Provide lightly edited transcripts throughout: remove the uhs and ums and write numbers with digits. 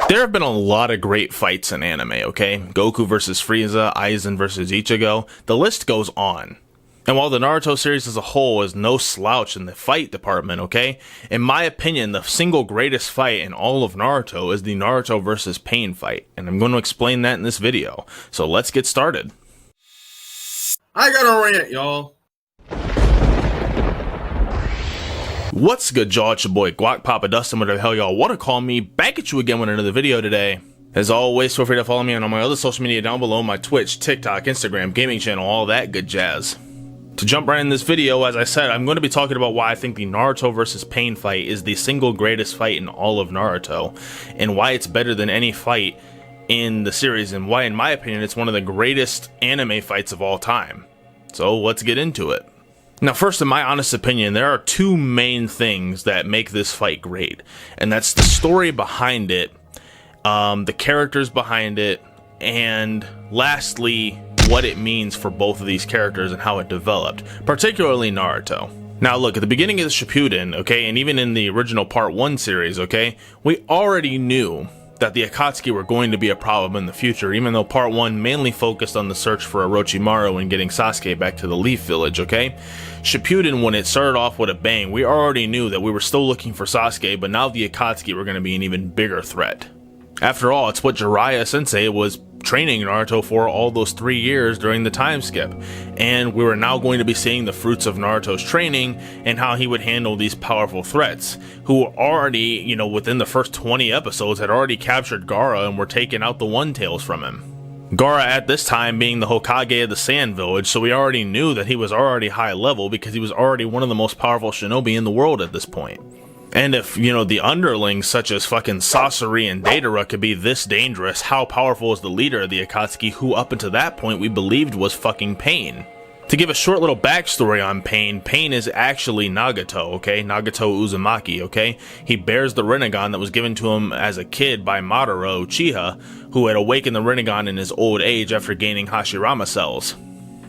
There have been a lot of great fights in anime, okay? Goku versus Frieza, Aizen versus Ichigo, the list goes on. And while the Naruto series as a whole is no slouch in the fight department, okay? In my opinion, the single greatest fight in all of Naruto is the Naruto versus Pain fight. And I'm going to explain that in this video. So let's get started. I got a rant, y'all. What's good, y'all? It's your boy Guac Papa Dustin, whatever the hell y'all want to call me. Back at you again with another video today. As always, feel free to follow me on all my other social media down below, my Twitch, TikTok, Instagram, gaming channel, all that good jazz. To jump right in this video, as I said, I'm going to be talking about why I think the Naruto versus Pain fight is the single greatest fight in all of Naruto, and why it's better than any fight in the series, and why, in my opinion, it's one of the greatest anime fights of all time. So let's get into it. Now, first, in my honest opinion, there are two main things that make this fight great, and that's the story behind it, the characters behind it, and lastly, what it means for both of these characters and how it developed, particularly Naruto. Now, look, at the beginning of the Shippuden, okay, and even in the original Part 1 series, okay, we already knew that the Akatsuki were going to be a problem in the future, even though Part 1 mainly focused on the search for Orochimaru and getting Sasuke back to the Leaf Village, okay? Shippuden, when it started off with a bang, we already knew that we were still looking for Sasuke, but now the Akatsuki were going to be an even bigger threat. After all, it's what Jiraiya Sensei was training Naruto for all those 3 years during the time skip, and we were now going to be seeing the fruits of Naruto's training and how he would handle these powerful threats, who already, you know, within the first 20 episodes had already captured Gaara and were taking out the One-Tails from him. Gaara at this time being the Hokage of the Sand Village, so we already knew that he was already high level because he was already one of the most powerful shinobi in the world at this point. And if, you know, the underlings such as fucking Sasori and Deidara could be this dangerous, how powerful is the leader of the Akatsuki, who up until that point we believed was fucking Pain? To give a short little backstory on Pain, Pain is actually Nagato, okay? Nagato Uzumaki, okay? He bears the Rinnegan that was given to him as a kid by Madara Uchiha, who had awakened the Rinnegan in his old age after gaining Hashirama cells.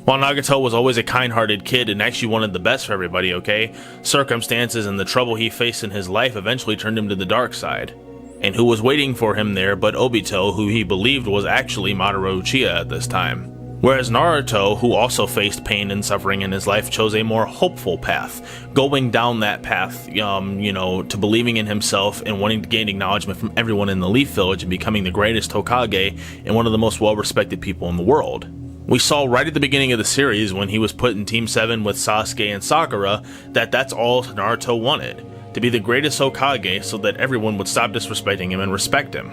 While Nagato was always a kind-hearted kid and actually wanted the best for everybody, okay, circumstances and the trouble he faced in his life eventually turned him to the dark side. And who was waiting for him there but Obito, who he believed was actually Madara Uchiha at this time. Whereas Naruto, who also faced pain and suffering in his life, chose a more hopeful path, going down that path, you know, to believing in himself and wanting to gain acknowledgement from everyone in the Leaf Village and becoming the greatest Hokage and one of the most well-respected people in the world. We saw right at the beginning of the series when he was put in Team 7 with Sasuke and Sakura that that's all Naruto wanted, to be the greatest Hokage so that everyone would stop disrespecting him and respect him.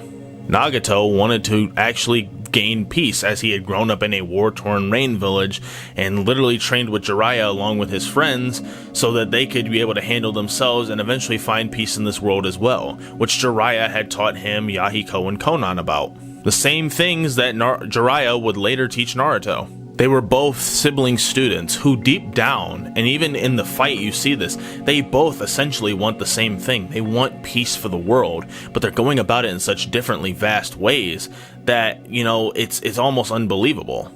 Nagato wanted to actually gain peace as he had grown up in a war-torn rain village and literally trained with Jiraiya along with his friends so that they could be able to handle themselves and eventually find peace in this world as well, which Jiraiya had taught him, Yahiko, and Konan about. The same things that Jiraiya would later teach Naruto. They were both sibling students who deep down, and even in the fight you see this, they both essentially want the same thing. They want peace for the world, but they're going about it in such differently vast ways that, you know, it's almost unbelievable.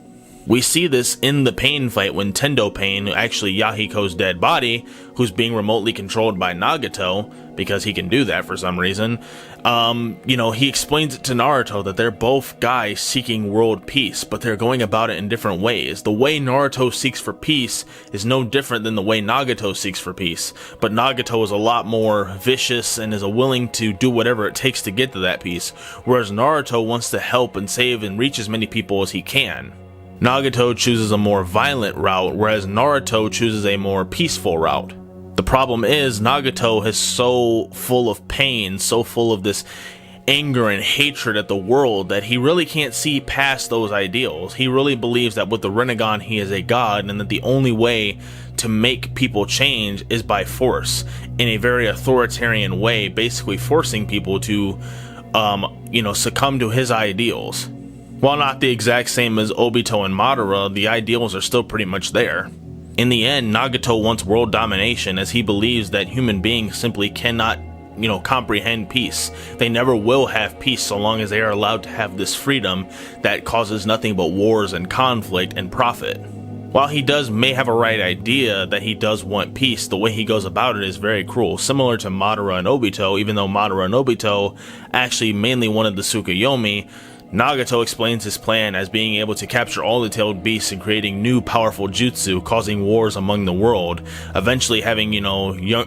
We see this in the Pain fight when Tendo Pain, actually Yahiko's dead body, who's being remotely controlled by Nagato, because he can do that for some reason, you know, he explains it to Naruto that they're both guys seeking world peace, but they're going about it in different ways. The way Naruto seeks for peace is no different than the way Nagato seeks for peace, but Nagato is a lot more vicious and is willing to do whatever it takes to get to that peace, whereas Naruto wants to help and save and reach as many people as he can. Nagato chooses a more violent route, whereas Naruto chooses a more peaceful route. The problem is, Nagato is so full of pain, so full of this anger and hatred at the world that he really can't see past those ideals. He really believes that with the Rinnegan he is a god and that the only way to make people change is by force, in a very authoritarian way, basically forcing people to, you know, succumb to his ideals. While not the exact same as Obito and Madara, the ideals are still pretty much there. In the end, Nagato wants world domination as he believes that human beings simply cannot, you know, comprehend peace. They never will have peace so long as they are allowed to have this freedom that causes nothing but wars and conflict and profit. While he may have a right idea that he does want peace, the way he goes about it is very cruel, similar to Madara and Obito. Even though Madara and Obito actually mainly wanted the Tsukuyomi, Nagato explains his plan as being able to capture all the tailed beasts and creating new powerful jutsu, causing wars among the world, eventually having,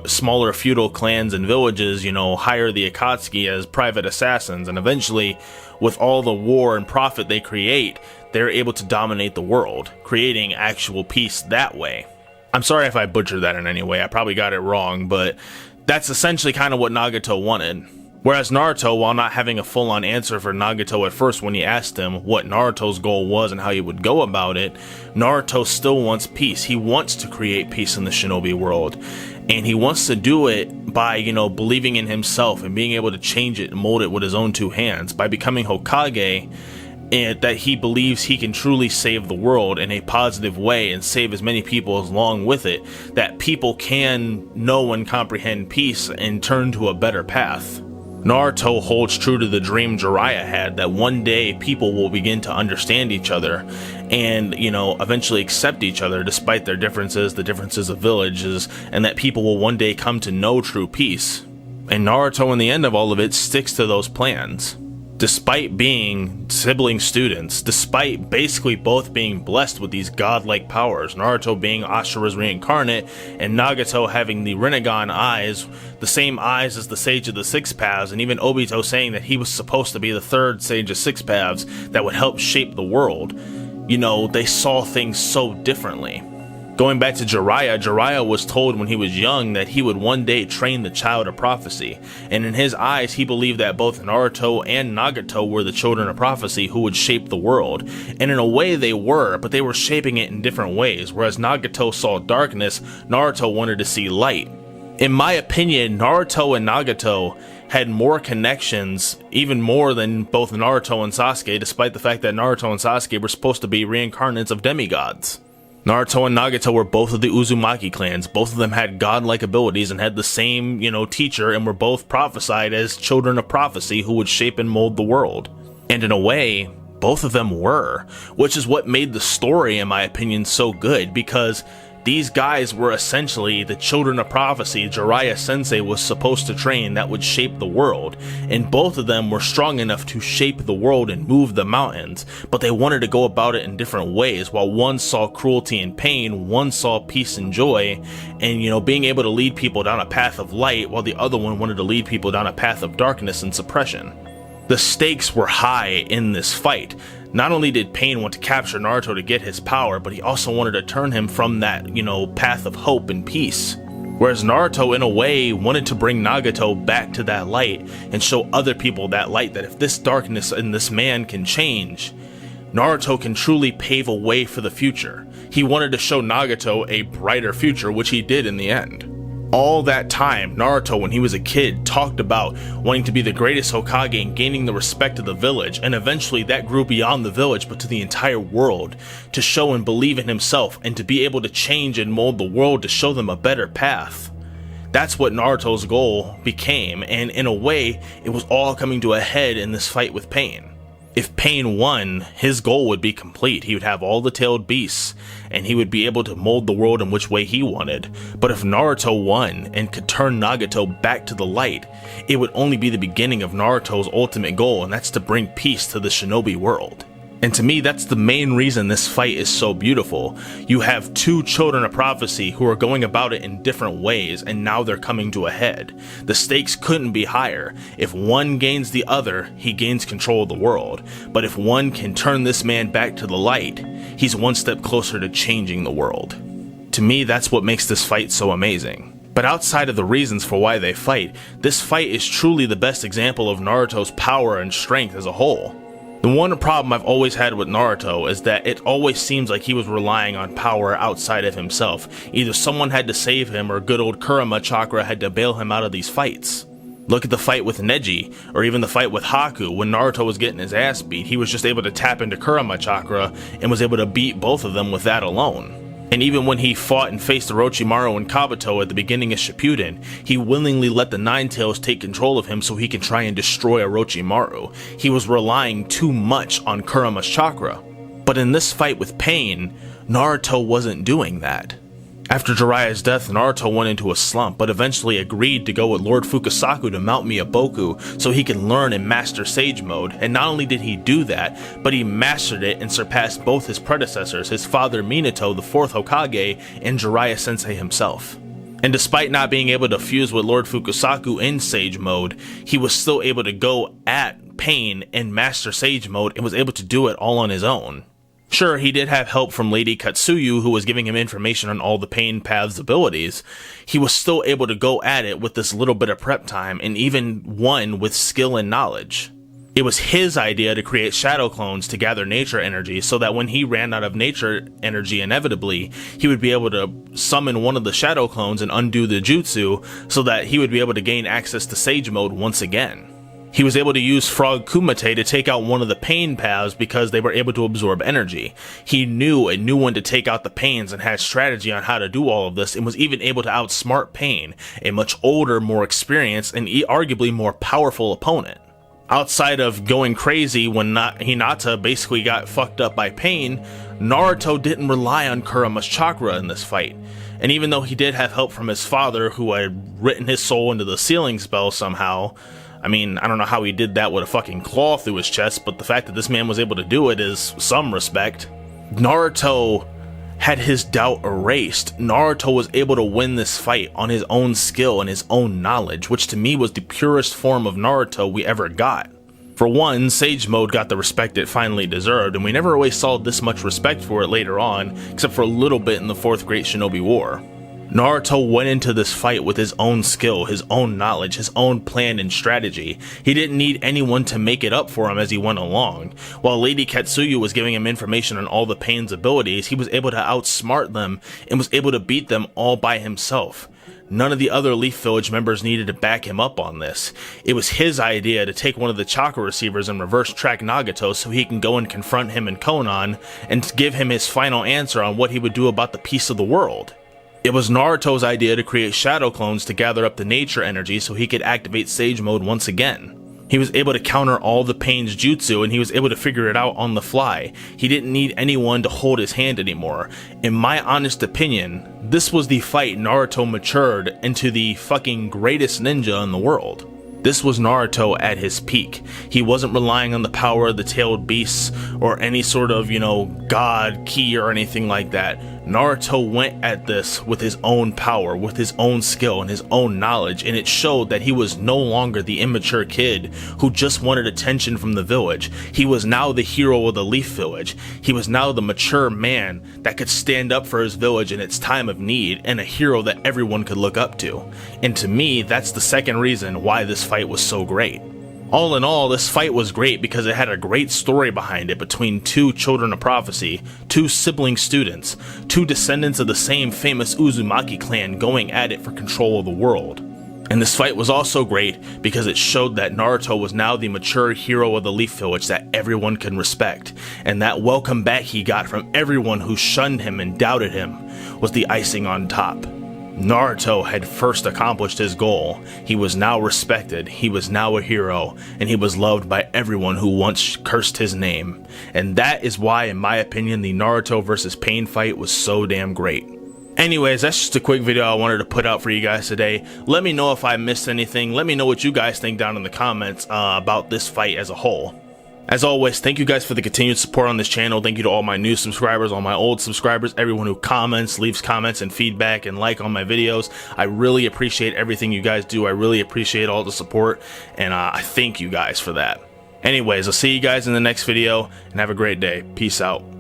smaller feudal clans and villages, hire the Akatsuki as private assassins, and eventually, with all the war and profit they create, they're able to dominate the world, creating actual peace that way. I'm sorry if I butchered that in any way, I probably got it wrong, but that's essentially kind of what Nagato wanted. Whereas Naruto, while not having a full-on answer for Nagato at first when he asked him what Naruto's goal was and how he would go about it, Naruto still wants peace. He wants to create peace in the shinobi world. And he wants to do it by, believing in himself and being able to change it and mold it with his own two hands. By becoming Hokage, and that he believes he can truly save the world in a positive way and save as many people along with it, that people can know and comprehend peace and turn to a better path. Naruto holds true to the dream Jiraiya had, that one day people will begin to understand each other and, eventually accept each other despite their differences, the differences of villages, and that people will one day come to know true peace. And Naruto, in the end of all of it, sticks to those plans. Despite being sibling students, despite basically both being blessed with these godlike powers, Naruto being Ashura's reincarnate, and Nagato having the Rinnegan eyes, the same eyes as the Sage of the Six Paths, and even Obito saying that he was supposed to be the third Sage of Six Paths that would help shape the world, they saw things so differently. Going back to Jiraiya was told when he was young that he would one day train the child of prophecy, and in his eyes he believed that both Naruto and Nagato were the children of prophecy who would shape the world, and in a way they were, but they were shaping it in different ways. Whereas Nagato saw darkness, Naruto wanted to see light. In my opinion, Naruto and Nagato had more connections, even more than both Naruto and Sasuke, despite the fact that Naruto and Sasuke were supposed to be reincarnates of demigods. Naruto and Nagato were both of the Uzumaki clans. Both of them had godlike abilities and had the same, teacher, and were both prophesied as children of prophecy who would shape and mold the world. And in a way, both of them were, which is what made the story, in my opinion, so good, because these guys were essentially the children of prophecy Jiraiya Sensei was supposed to train that would shape the world, and both of them were strong enough to shape the world and move the mountains, but they wanted to go about it in different ways. While one saw cruelty and pain, one saw peace and joy, and being able to lead people down a path of light, while the other one wanted to lead people down a path of darkness and suppression. The stakes were high in this fight. Not only did Pain want to capture Naruto to get his power, but he also wanted to turn him from that, path of hope and peace. Whereas Naruto, in a way, wanted to bring Nagato back to that light and show other people that light, that if this darkness in this man can change, Naruto can truly pave a way for the future. He wanted to show Nagato a brighter future, which he did in the end. All that time, Naruto, when he was a kid, talked about wanting to be the greatest Hokage and gaining the respect of the village, and eventually that grew beyond the village but to the entire world, to show and believe in himself and to be able to change and mold the world to show them a better path. That's what Naruto's goal became, and in a way, it was all coming to a head in this fight with Pain. If Pain won, his goal would be complete. He would have all the tailed beasts, and he would be able to mold the world in which way he wanted. But if Naruto won and could turn Nagato back to the light, it would only be the beginning of Naruto's ultimate goal, and that's to bring peace to the shinobi world. And to me, that's the main reason this fight is so beautiful. You have two children of prophecy who are going about it in different ways, and now they're coming to a head. The stakes couldn't be higher. If one gains the other, he gains control of the world. But if one can turn this man back to the light, he's one step closer to changing the world. To me, that's what makes this fight so amazing. But outside of the reasons for why they fight, this fight is truly the best example of Naruto's power and strength as a whole. The one problem I've always had with Naruto is that it always seems like he was relying on power outside of himself. Either someone had to save him or good old Kurama chakra had to bail him out of these fights. Look at the fight with Neji, or even the fight with Haku. When Naruto was getting his ass beat, he was just able to tap into Kurama chakra and was able to beat both of them with that alone. And even when he fought and faced Orochimaru and Kabuto at the beginning of Shippuden, he willingly let the Nine Tails take control of him so he can try and destroy Orochimaru. He was relying too much on Kurama's chakra. But in this fight with Pain, Naruto wasn't doing that. After Jiraiya's death, Naruto went into a slump, but eventually agreed to go with Lord Fukasaku to mount Miyaboku so he could learn and master Sage Mode, and not only did he do that, but he mastered it and surpassed both his predecessors, his father Minato, the 4th Hokage, and Jiraiya Sensei himself. And despite not being able to fuse with Lord Fukasaku in Sage Mode, he was still able to go at Pain and master Sage Mode and was able to do it all on his own. Sure, he did have help from Lady Katsuyu, who was giving him information on all the Pain Path's abilities. He was still able to go at it with this little bit of prep time, and even won with skill and knowledge. It was his idea to create shadow clones to gather nature energy, so that when he ran out of nature energy inevitably, he would be able to summon one of the shadow clones and undo the jutsu, so that he would be able to gain access to Sage Mode once again. He was able to use Frog Kumite to take out one of the Pain Paths because they were able to absorb energy. He knew when to take out the Pains and had strategy on how to do all of this, and was even able to outsmart Pain, a much older, more experienced, and arguably more powerful opponent. Outside of going crazy when Hinata basically got fucked up by Pain, Naruto didn't rely on Kurama's chakra in this fight. And even though he did have help from his father, who had written his soul into the sealing spell somehow, I mean, I don't know how he did that with a fucking claw through his chest, but the fact that this man was able to do it is some respect. Naruto had his doubt erased. Naruto was able to win this fight on his own skill and his own knowledge, which to me was the purest form of Naruto we ever got. For one, Sage Mode got the respect it finally deserved, and we never really saw this much respect for it later on, except for a little bit in the 4th Great Shinobi War. Naruto went into this fight with his own skill, his own knowledge, his own plan and strategy. He didn't need anyone to make it up for him as he went along. While Lady Katsuyu was giving him information on all the Pain's abilities, he was able to outsmart them and was able to beat them all by himself. None of the other Leaf Village members needed to back him up on this. It was his idea to take one of the chakra receivers and reverse track Nagato so he can go and confront him and Konan and give him his final answer on what he would do about the peace of the world. It was Naruto's idea to create shadow clones to gather up the nature energy so he could activate Sage Mode once again. He was able to counter all the Pain's jutsu, and he was able to figure it out on the fly. He didn't need anyone to hold his hand anymore. In my honest opinion, this was the fight Naruto matured into the fucking greatest ninja in the world. This was Naruto at his peak. He wasn't relying on the power of the tailed beasts or any sort of, god key or anything like that. Naruto went at this with his own power, with his own skill and his own knowledge, and it showed that he was no longer the immature kid who just wanted attention from the village. He was now the hero of the Leaf Village. He was now the mature man that could stand up for his village in its time of need, and a hero that everyone could look up to. And to me, that's the second reason why this fight was so great. All in all, this fight was great because it had a great story behind it between two children of prophecy, two sibling students, two descendants of the same famous Uzumaki clan going at it for control of the world. And this fight was also great because it showed that Naruto was now the mature hero of the Leaf Village that everyone can respect, and that welcome back he got from everyone who shunned him and doubted him was the icing on top. Naruto had first accomplished his goal. He was now respected, he was now a hero, and he was loved by everyone who once cursed his name. And that is why, in my opinion, the Naruto vs. Pain fight was so damn great. Anyways, that's just a quick video I wanted to put out for you guys today. Let me know if I missed anything. Let me know what you guys think down in the comments about this fight as a whole. As always, thank you guys for the continued support on this channel. Thank you to all my new subscribers, all my old subscribers, everyone who comments, leaves comments and feedback and like on my videos. I really appreciate everything you guys do. I really appreciate all the support, and I thank you guys for that. Anyways, I'll see you guys in the next video, and have a great day. Peace out.